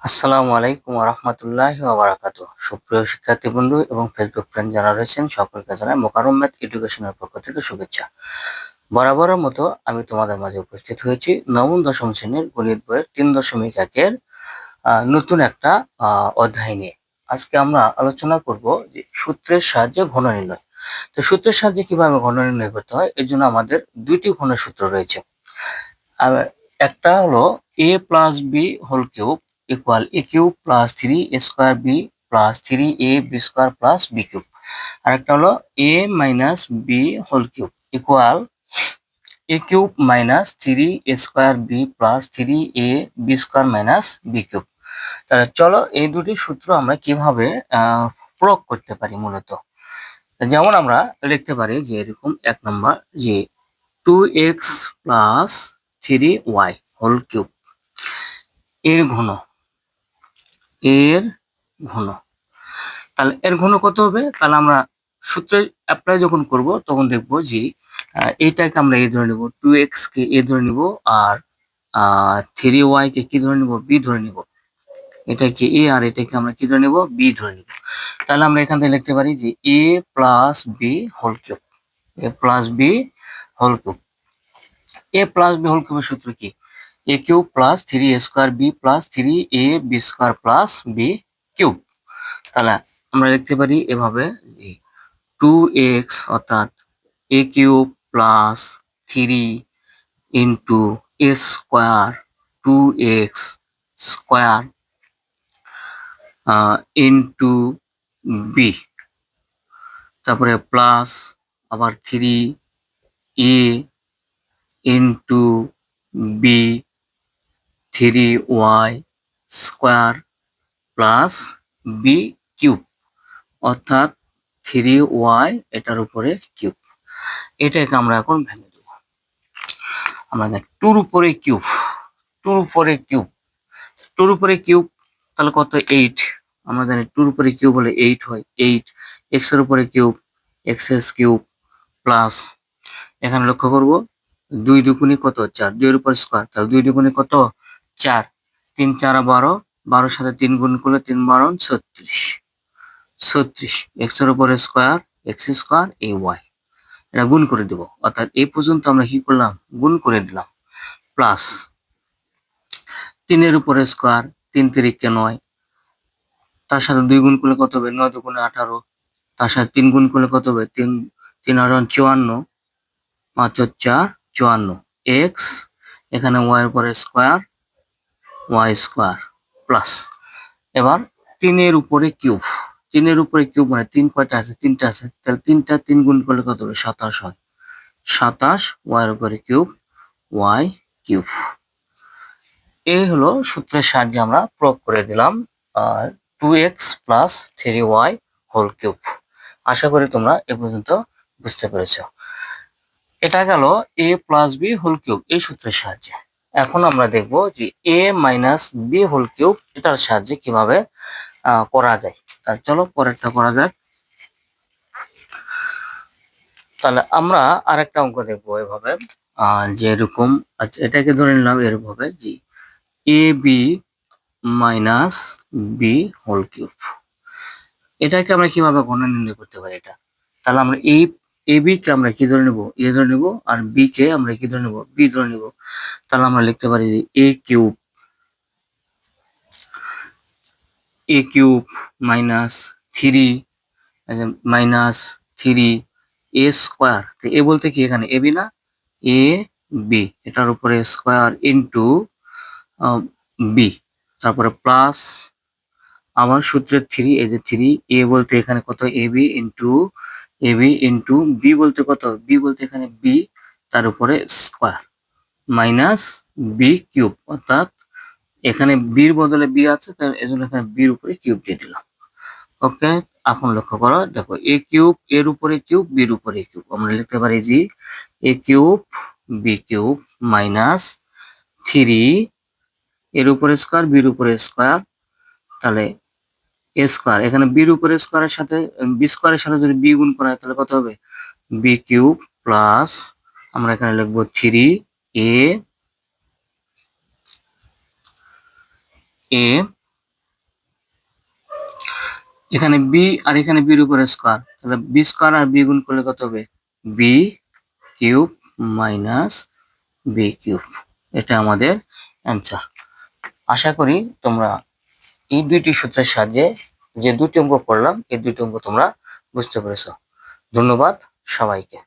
আসসালামু আলাইকুম ওয়া রাহমাতুল্লাহি ওয়া বারাকাতুহু। সুপ্রিয় শিক্ষার্থী বন্ধু এবং ফেসবুক ফ্রেন্ড যারা রয়েছেন সকলকে জানাই মোকাররম ম্যাথ এডুকেশনের পক্ষ থেকে শুভেচ্ছা। বরাবরের মতো আমি তোমাদের মাঝে উপস্থিত হয়েছি নবম দশম শ্রেণীর গণিত বইয়ের 3.1 এর নতুন একটা অধ্যায় নিয়ে। আজকে আমরা আলোচনা করব যে সূত্রের সাহায্যে ঘন নির্ণয়। তো সূত্রের সাহায্যে কিভাবে ঘন নির্ণয় করতে হয় এর জন্য আমাদের দুইটি ঘনের সূত্র রয়েছে। একটা হলো a plus B whole cube equal A cube plus 3a² B plus 3a B square plus B cube. আর একটা হলো a minus B whole cube equal A cube minus 3a² B plus 3a B square minus B cube. তাহলে চলো এই দুটি সূত্র আমরা কিভাবে প্রয়োগ করতে পারি। মূলত যেমন আমরা লিখতে পারি যে এরকম এক নম্বর যে 2x plus 3y whole cube এর ঘন তাহলে এর ঘন কত হবে? তাহলে আমরা সূত্রে অ্যাপ্লাই যখন করব তখন দেখব যে এইটাকে আমরা এ ধরে নিব, 2x কে এ ধরে নিব, আর 3y কে কি ধরে নিব? বি ধরে নিব। এটাকে এ আর এটাকে আমরা কি ধরে নিব? বি ধরে নিব। তাহলে আমরা এখান থেকে লিখতে পারি যে A plus B whole cube, A plus B whole cube. A plus B whole কিউবের সূত্র কি? A cube plus 3a² B plus 3a B square plus B cube. তাহলে আমরা লিখতে পারি এভাবে 2x অর্থাৎ A cube plus 3 into A square 2x square into B, তারপরে প্লাস আবার 3a into B 3y square plus B cube, অর্থাৎ 3y এটার উপরে কিউব। এটাকে আমরা এখন ভেঙে দেব। আমরা জানি 2 উপরে কিউব, 2 উপরে কিউব, 2 উপরে কিউব তাহলে কত? 8। আমরা জানি 2 উপরে কিউব হলে 8 হয়। 8 x এর উপরে কিউব, x কিউব প্লাস এখানে লক্ষ্য করব 2 দুগুণে কত? 4, 2 এর উপর স্কয়ার, তাহলে 2 দুগুণে কত? 4, 3 4 12, 12 সাথে 3 গুণ করলে 3 12 36, 36 x এর উপরে স্কয়ার, x স্কয়ার এই y, এটা গুণ করে দেব। অর্থাৎ এই পর্যন্ত আমরা কি করলাম? গুণ করে দিলাম। প্লাস 3 এর উপরে স্কয়ার, 3 3 9, তার সাথে 2 গুণ করলে কত হবে? 9 দুগুণে 18, তার সাথে 3 গুণ করলে কত হবে? 3 3 আর 54, 5 4 54 x, এখানে y এর উপরে স্কয়ার, y স্কয়ার প্লাস এবার 3 এর উপরে কিউব, 3 এর উপরে কিউব মানে 3 কয়টা আছে? 3টা আছে। তাহলে 3টা 3 গুণ করলে কত হবে? 27 হয়। 27 y এর উপরে কিউব, y কিউব। এই হলো সূত্রের সাহায্যে আমরা প্রয়োগ করে দিলাম 2x plus 3y whole cube. আশা করি তোমরা এ পর্যন্ত বুঝতে পেরেছ। এটা গেল a plus B whole cube এই সূত্রের সাহায্যে। এখন আমরা দেখব যে a minus B whole cube এটার সাহায্যে কিভাবে করা যায়। তাহলে চলো পরেরটা করা যাক। তাহলে আমরা আরেকটা অঙ্ক দেখবো এভাবে, যে এরকম, আচ্ছা এটাকে ধরে নিলাম এরকম ভাবে যে A B minus B whole cube. এটাকে আমরা কিভাবে ঘন নির্ণয় করতে পারি এটা? তাহলে আমরা এই এ বি কে আমরা কি ধরে নেব? এ ধরে নেব, আর বি কে আমরা কি ধরে নেব? বি ধরে নেব। তাহলে আমরা লিখতে পারি যে এ কিউব মাইনাস 3 মাইনাস 3 এ স্কোয়ার, এ বলতে কি এখানে এ বি না, এ বি এটার উপরে স্কোয়ার ইন্টু বি, তারপরে প্লাস আমার সূত্রের 3, এই যে 3 এ বলতে এখানে কত? এ বি ইন্টু বি বলতে কত? বি বলতে এখানে বি, তার উপরে স্কোয়ার মাইনাস বি কিউব, অর্থাৎ এখানে বির বদলে বি আছে, তাই এজন্য এখানে বির উপরে কিউব দিয়ে দিলাম। ওকে, এখন লক্ষ্য করো, দেখো এ কিউব এর উপরে কিউব, বির উপরে কিউব, আমরা লিখতে পারি যে এ কিউব বি কিউব মাইনাস 3 এর উপরে স্কোয়ার, বির উপরে স্কোয়ার, তাহলে এ স্কোয়ার, এখানে বির উপরে স্কোয়ারের সাথে বি স্কোয়ারের সাথে যদি বি গুণ করা হয় তাহলে কত হবে? বি কিউব প্লাস আমরা এখানে লিখবো 3 এ এখানে বি আর এখানে বির উপরে স্কোয়ার, তাহলে বি স্কোয়ার আর বি গুণ করলে কত হবে? B cube minus B cube. এটা আমাদের অ্যান্সার। আশা করি তোমরা এই দুইটি সূত্রের সাহায্যে যে দুটি অঙ্ক করলাম এই দুটি অঙ্ক তোমরা বুঝতে পেরেছো। ধন্যবাদ সবাইকে।